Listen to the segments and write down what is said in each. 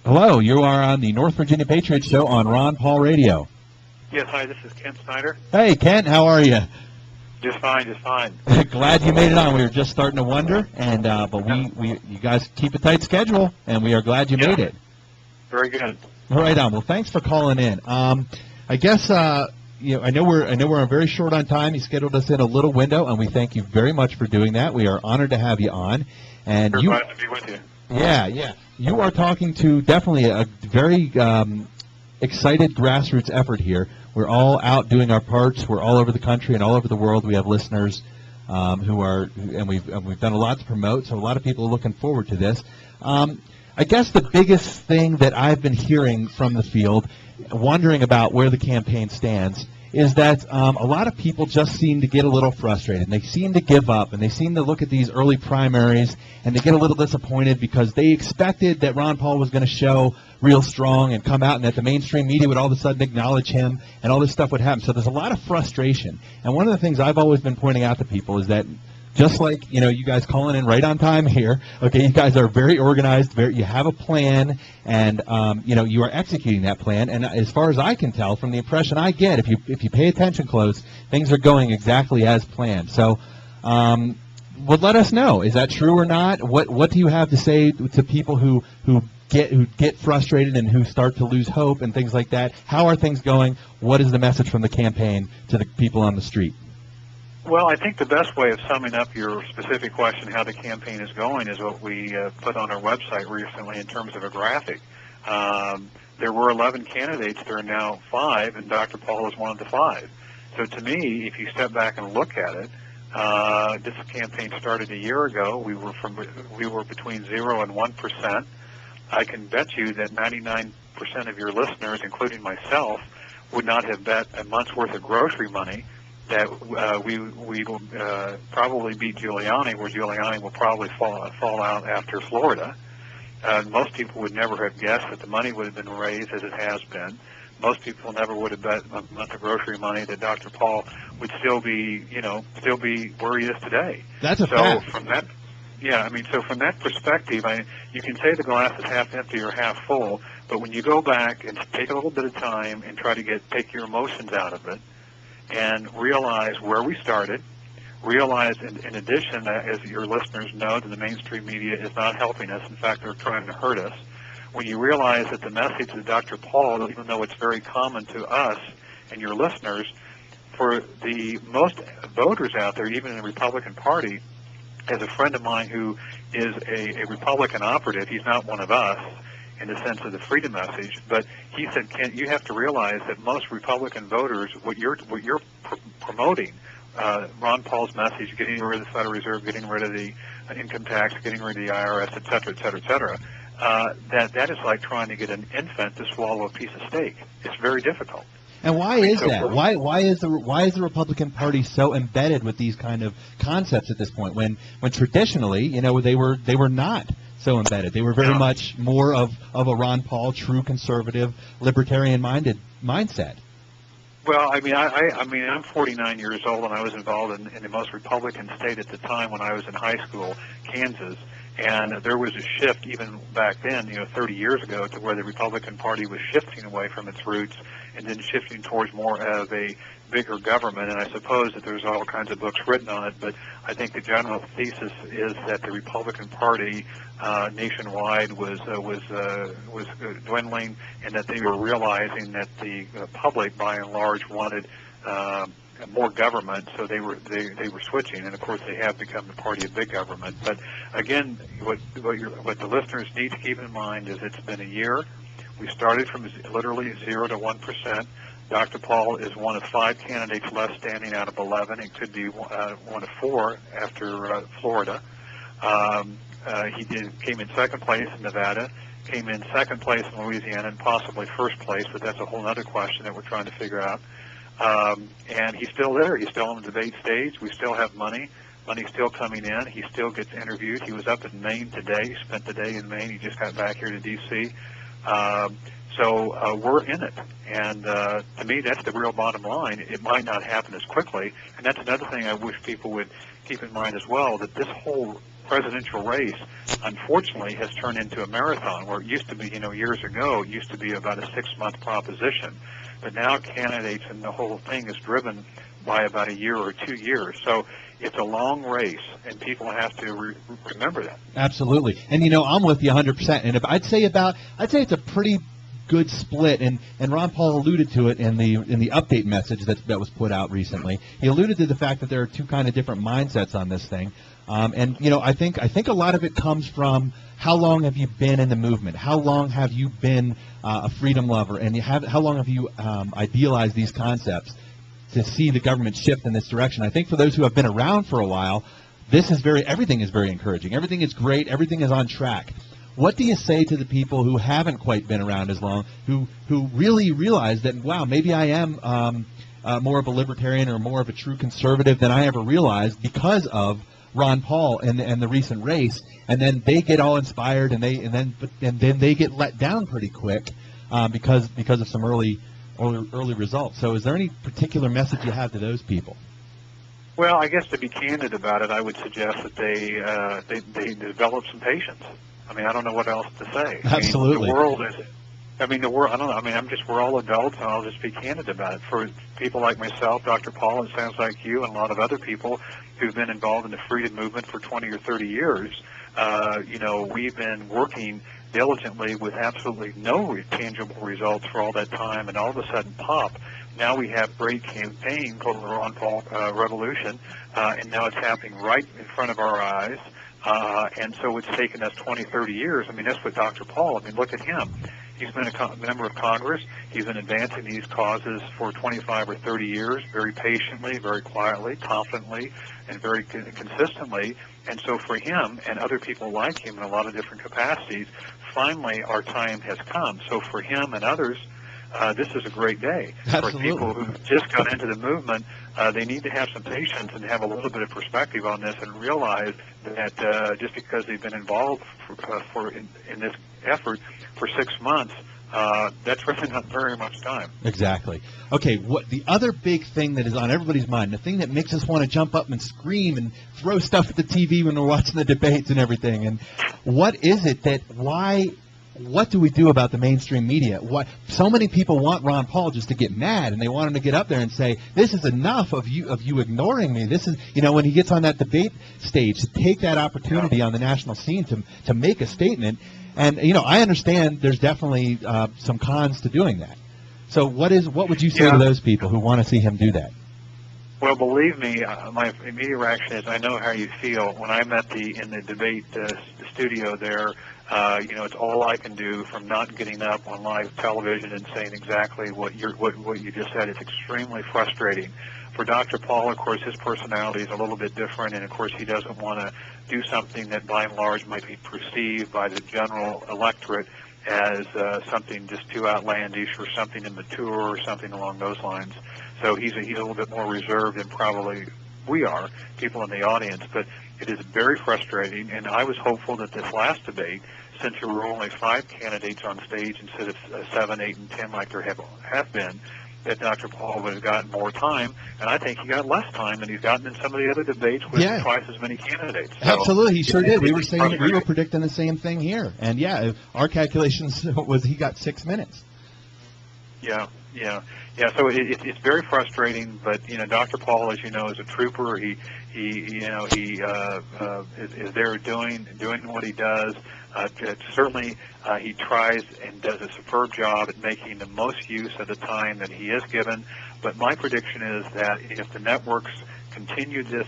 Hello, you are on the North Virginia Patriots Show on Ron Paul Radio. Yes, hi, this is Kent Snyder. Hey, Kent, how are you? Just fine, just fine. Glad you made it on. We were just starting to wonder, and but you guys keep a tight schedule, and we are glad you made it. Very good. Right on. Well, thanks for calling in. I guess I know we're very short on time. You scheduled us in a little window, and we thank you very much for doing that. We are honored to have you on, and We're glad to be with you. Yeah. You are talking to definitely a very excited grassroots effort here. We're all out doing our parts. We're all over the country and all over the world. We have listeners and we've done a lot to promote. So a lot of people are looking forward to this. I guess the biggest thing that I've been hearing from the field, wondering about where the campaign stands, is that a lot of people just seem to get a little frustrated. They seem to give up, and they seem to look at these early primaries, and they get a little disappointed because they expected that Ron Paul was going to show real strong and come out, and that the mainstream media would all of a sudden acknowledge him, and all this stuff would happen. So there's a lot of frustration. And one of the things I've always been pointing out to people is that just like, you guys calling in right on time here, okay, you guys are very organized, you have a plan, and, you are executing that plan. And as far as I can tell, from the impression I get, if you pay attention close, things are going exactly as planned. So, let us know. Is that true or not? What do you have to say to people who get frustrated and who start to lose hope and things like that? How are things going? What is the message from the campaign to the people on the street? Well, I think the best way of summing up your specific question, how the campaign is going, is what we put on our website recently in terms of a graphic. There were 11 candidates. There are now 5, and Dr. Paul is one of the 5. So to me, if you step back and look at it, this campaign started a year ago. We were between 0 and 1%. I can bet you that 99% of your listeners, including myself, would not have bet a month's worth of grocery money that we will probably beat Giuliani, where Giuliani will probably fall out after Florida. Most people would never have guessed that the money would have been raised as it has been. Most people never would have bet a month of grocery money that Dr. Paul would still be where he is today. That's a fact. So from that, so from that perspective, you can say the glass is half empty or half full, but when you go back and take a little bit of time and try to take your emotions out of it, and realize where we started, realize in addition, as your listeners know, that the mainstream media is not helping us. In fact, they're trying to hurt us. When you realize that the message of Dr. Paul, even though it's very common to us and your listeners, for the most voters out there, even in the Republican Party, as a friend of mine who is a Republican operative, he's not one of us, in the sense of the freedom message, but he said, Kent, you have to realize that most Republican voters, what you're promoting, Ron Paul's message, getting rid of the Federal Reserve, getting rid of the income tax, getting rid of the IRS, et cetera, et cetera, et cetera, that is like trying to get an infant to swallow a piece of steak. It's very difficult. And why is that? Why is the Republican Party so embedded with these kind of concepts at this point? When traditionally, they were not so embedded. They were very much more of a Ron Paul, true conservative, libertarian-minded mindset. Well, I'm 49 years old, and I was involved in the most Republican state at the time when I was in high school, Kansas. And there was a shift even back then, 30 years ago, to where the Republican Party was shifting away from its roots and then shifting towards more of a bigger government. And I suppose that there's all kinds of books written on it, but I think the general thesis is that the Republican Party nationwide was dwindling, and that they were realizing that the public, by and large, wanted more government, so they were switching, and of course they have become the party of big government. But again, what the listeners need to keep in mind is it's been a year. We started from literally 0 to 1%. Dr. Paul is one of 5 candidates left standing out of 11. It could be one of 4 after Florida. He came in second place in Nevada, came in second place in Louisiana, and possibly first place, but that's a whole other question that we're trying to figure out. And he's still there. He's still on the debate stage. We still have money. Money's still coming in. He still gets interviewed. He was up in Maine today. He spent the day in Maine. He just got back here to D.C. So we're in it. And to me, that's the real bottom line. It might not happen as quickly. And that's another thing I wish people would keep in mind as well, that this whole presidential race, unfortunately, has turned into a marathon, where it used to be, years ago, it used to be about a 6-month proposition. But now candidates and the whole thing is driven by about a year or 2 years. So it's a long race, and people have to remember that. Absolutely. And, I'm with you 100%. And if I'd say it's a pretty good split, and Ron Paul alluded to it in the update message that was put out recently. He alluded to the fact that there are two kind of different mindsets on this thing. And I think a lot of it comes from how long have you been in the movement? How long have you been a freedom lover? And how long have you idealized these concepts to see the government shift in this direction? I think for those who have been around for a while, everything is very encouraging. Everything is great. Everything is on track. What do you say to the people who haven't quite been around as long, who really realize that, wow, maybe I am more of a libertarian or more of a true conservative than I ever realized because of Ron Paul and the recent race, and then they get all inspired and then they get let down pretty quick because of some early results. So is there any particular message you have to those people? Well, I guess to be candid about it, I would suggest that they develop some patience. I mean, I don't know what else to say. Absolutely. The world is. I mean, the world. I don't know. I mean, we're all adults, and I'll just be candid about it. For people like myself, Dr. Paul, it sounds like you, and a lot of other people who've been involved in the freedom movement for 20 or 30 years, we've been working diligently with absolutely no tangible results for all that time, and all of a sudden, pop. Now we have a great campaign called the Ron Paul Revolution, and now it's happening right in front of our eyes. And so it's taken us 20, 30 years. I mean, that's what Dr. Paul, look at him. He's been a member of Congress. He's been advancing these causes for 25 or 30 years, very patiently, very quietly, confidently, and very consistently. And so for him and other people like him in a lot of different capacities, finally our time has come. So for him and others, this is a great day. Absolutely. For people who just got into the movement, they need to have some patience and have a little bit of perspective on this and realize that just because they've been involved in this effort for 6 months, that's really not very much time. Exactly. Okay, what the other big thing that is on everybody's mind, the thing that makes us want to jump up and scream and throw stuff at the TV when we're watching the debates and everything, and what is it what do we do about the mainstream media? So many people want Ron Paul just to get mad, and they want him to get up there and say, "This is enough of you ignoring me." This is, when he gets on that debate stage, to take that opportunity on the national scene to make a statement. And I understand there's definitely some cons to doing that. So what would you say to those people who want to see him do that? Well, believe me, my immediate reaction is I know how you feel. When I'm in the debate studio there, it's all I can do from not getting up on live television and saying exactly what you just said. It's extremely frustrating. For Dr. Paul, of course, his personality is a little bit different, and of course he doesn't want to do something that by and large might be perceived by the general electorate as something just too outlandish or something immature or something along those lines. So he's a little bit more reserved than probably we are, people in the audience. But it is very frustrating, and I was hopeful that this last debate, since there were only 5 candidates on stage instead of 7, 8, and 10 like there have been, that Dr. Paul would have gotten more time, and I think he got less time than he's gotten in some of the other debates with twice as many candidates. So, absolutely, he sure did. We were predicting the same thing here, and our calculations was he got 6 minutes. Yeah. So it's very frustrating, but Dr. Paul, as you know, is a trooper. He is there doing what he does. Certainly, he tries and does a superb job at making the most use of the time that he is given. But my prediction is that if the networks continue this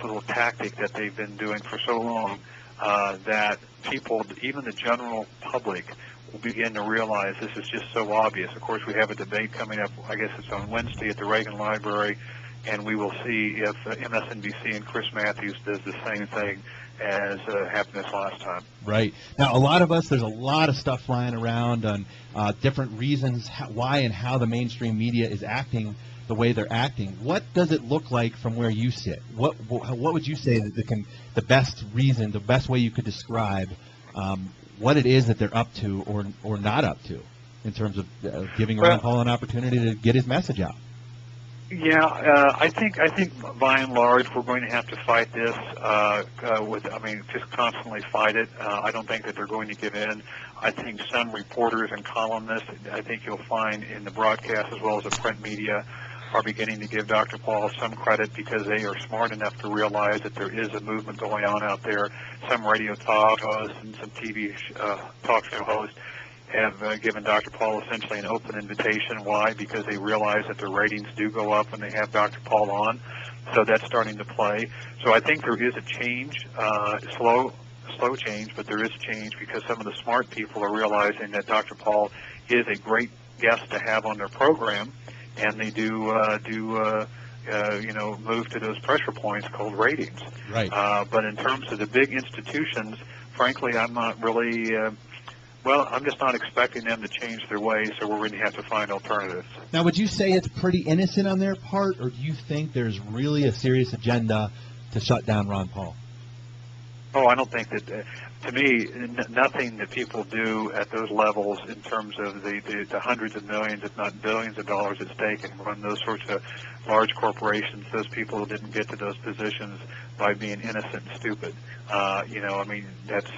little tactic that they've been doing for so long, that people, even the general public, will begin to realize this is just so obvious. Of course, we have a debate coming up, I guess it's on Wednesday at the Reagan Library, and we will see if MSNBC and Chris Matthews does the same thing as happened this last time. Right. Now, there's a lot of stuff flying around on different reasons why and how the mainstream media is acting the way they're acting. What does it look like from where you sit? What would you say that the best reason, the best way you could describe what it is that they're up to or not up to in terms of giving Ron Paul an opportunity to get his message out? I think by and large we're going to have to fight this. Just constantly fight it. I don't think that they're going to give in. I think some reporters and columnists, I think you'll find in the broadcast as well as the print media, are beginning to give Dr. Paul some credit because they are smart enough to realize that there is a movement going on out there. Some radio talk hosts and some TV talk show hosts have given Dr. Paul essentially an open invitation. Why? Because they realize that their ratings do go up when they have Dr. Paul on. So that's starting to play. So I think there is a change, slow change, but there is change because some of the smart people are realizing that Dr. Paul is a great guest to have on their program, and they do move to those pressure points called ratings. Right. But in terms of the big institutions, frankly, I'm not really. I'm just not expecting them to change their ways, so we're going to have to find alternatives. Now, would you say it's pretty innocent on their part, or do you think there's really a serious agenda to shut down Ron Paul? Oh, I don't think that. To me, nothing that people do at those levels in terms of the hundreds of millions, if not billions of dollars at stake and run those sorts of large corporations, those people didn't get to those positions by being innocent and stupid. That's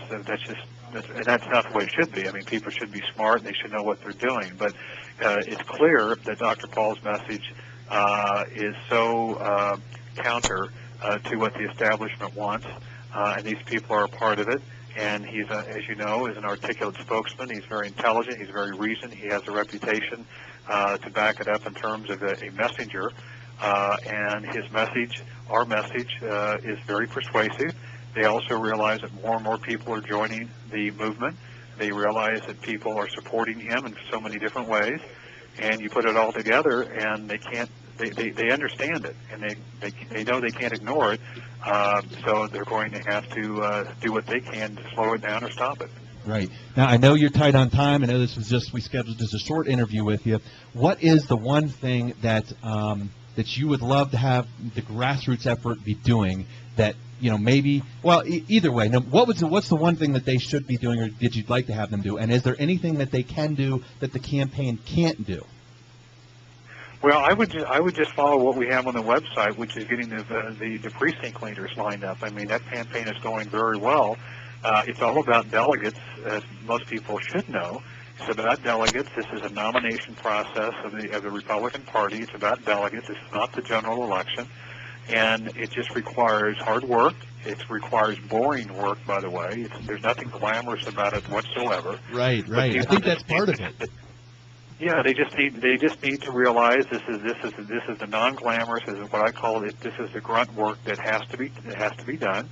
not the way it should be. I mean, people should be smart and they should know what they're doing. But it's clear that Dr. Paul's message is so counter to what the establishment wants, and these people are a part of it. And he's, as you know, is an articulate spokesman. He's very intelligent. He's very reasoned. He has a reputation to back it up in terms of a messenger. And his message, our message, is very persuasive. They also realize that more and more people are joining the movement. They realize that people are supporting him in so many different ways. And you put it all together, and they can't. They understand it, and they know they can't ignore it. So they're going to have to do what they can to slow it down or stop it. Right. Now, I know you're tight on time. I know this was we scheduled just a short interview with you. What is the one thing that you would love to have the grassroots effort be doing that, maybe, either way, what's the one thing that they should be doing or that you'd like to have them do? And is there anything that they can do that the campaign can't do? Well, I would just follow what we have on the website, which is getting the precinct leaders lined up. I mean, that campaign is going very well. It's all about delegates, as most people should know. It's about delegates. This is a nomination process of the Republican Party. It's about delegates. This is not the general election. And it just requires hard work. It requires boring work, by the way. There's nothing glamorous about it whatsoever. Right. I think that's part of it. Yeah, they just need to realize this is the non-glamorous, this is what I call it. This is the grunt work that has to be done,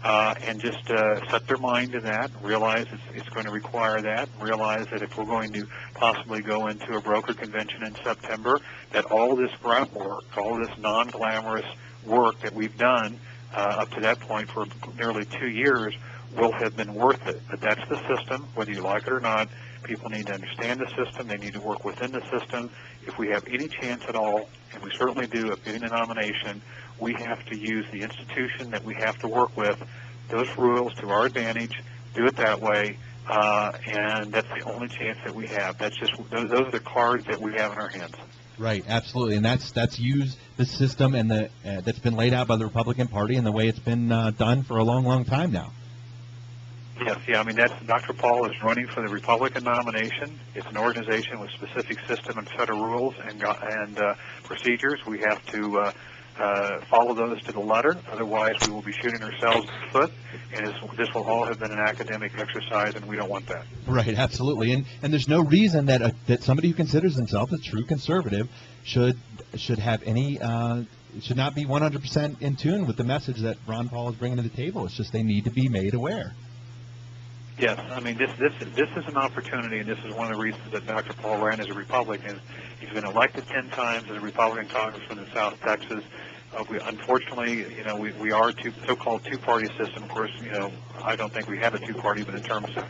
and just set their mind to that. Realize it's going to require that. Realize that if we're going to possibly go into a broker convention in September, that all this grunt work, all this non-glamorous work that we've done up to that point for nearly 2 years will have been worth it. But that's the system, whether you like it or not. People need to understand the system. They need to work within the system. If we have any chance at all, and we certainly do, of getting a nomination, we have to use the institution that we have to work with, those rules to our advantage, do it that way, and that's the only chance that we have. Those are the cards that we have in our hands. Right, absolutely, and that's used the system and that's been laid out by the Republican Party and the way it's been done for a long, long time now. Yes, I mean, Dr. Paul is running for the Republican nomination. It's an organization with specific system and set of rules and procedures. We have to follow those to the letter. Otherwise, we will be shooting ourselves in the foot, and this will all have been an academic exercise, and we don't want that. Right, absolutely. And there's no reason that somebody who considers himself a true conservative should have any should not be 100% in tune with the message that Ron Paul is bringing to the table. It's just they need to be made aware. Yes, I mean, this is an opportunity, and this is one of the reasons that Dr. Paul ran as a Republican. He's been elected 10 times as a Republican congressman in South Texas. Unfortunately, we are a so-called two-party system. Of course, I don't think we have a two-party, but in terms of,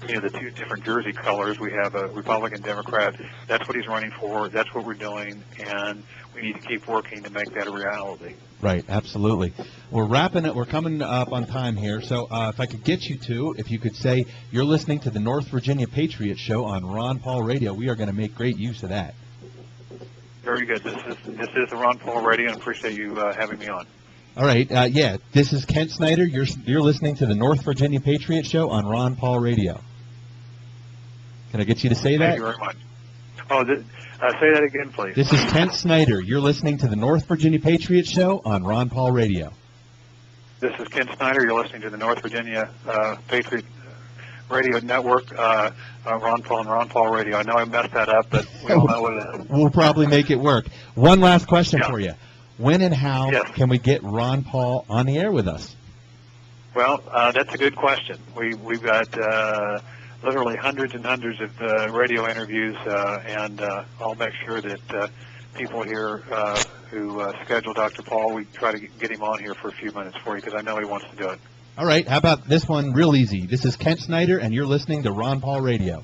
the two different jersey colors, we have a Republican, Democrat. That's what he's running for. That's what we're doing, and we need to keep working to make that a reality. Right, absolutely. We're wrapping it. We're coming up on time here. So if I could get you if you could say you're listening to the North Virginia Patriots Show on Ron Paul Radio, we are going to make great use of that. Very good. This is the Ron Paul Radio, and appreciate you having me on. All right. Yeah, this is Kent Snyder. You're listening to the North Virginia Patriots Show on Ron Paul Radio. Can I get you to say that? Thank you very much. Oh, say that again, please. This is Kent Snyder. You're listening to the North Virginia Patriots Show on Ron Paul Radio. This is Kent Snyder. You're listening to the North Virginia Patriot Radio Network, Ron Paul and Ron Paul Radio. I know I messed that up, but we all know what it is. We'll probably make it work. One last question for you. When and how can we get Ron Paul on the air with us? Well, that's a good question. We've got literally hundreds and hundreds of radio interviews, and I'll make sure that people here who schedule Dr. Paul, we try to get him on here for a few minutes for you, because I know he wants to do it. All right. How about this one real easy? This is Kent Snyder, and you're listening to Ron Paul Radio.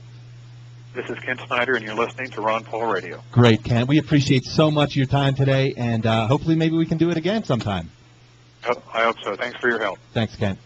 This is Kent Snyder, and you're listening to Ron Paul Radio. Great, Kent. We appreciate so much your time today, and hopefully maybe we can do it again sometime. I hope so. Thanks for your help. Thanks, Kent.